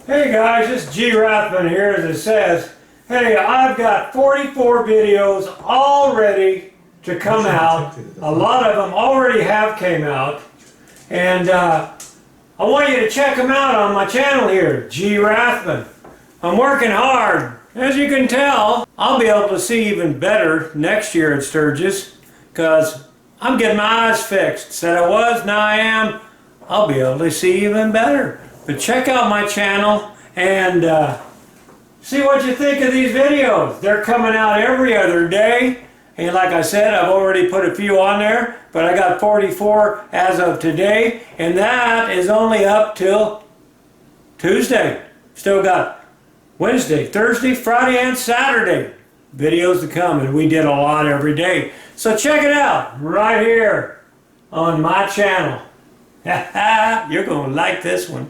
Hey guys, it's G RAThbun here, as it says. Hey, I've got 44 videos all ready to come out. A lot of them already have came out. And I want you to check them out on my channel here, G RAThbun. I'm working hard. As you can tell, I'll be able to see even better next year at Sturgis, because I'm getting my eyes fixed. Said I was, now I am. I'll be able to see even better. But check out my channel and see what you think of these videos. They're coming out every other day. And like I said, I've already put a few on there, but I got 44 as of today. And that is only up till Tuesday. Still got Wednesday, Thursday, Friday, and Saturday videos to come. And we did a lot every day. So check it out right here on my channel. You're going to like this one.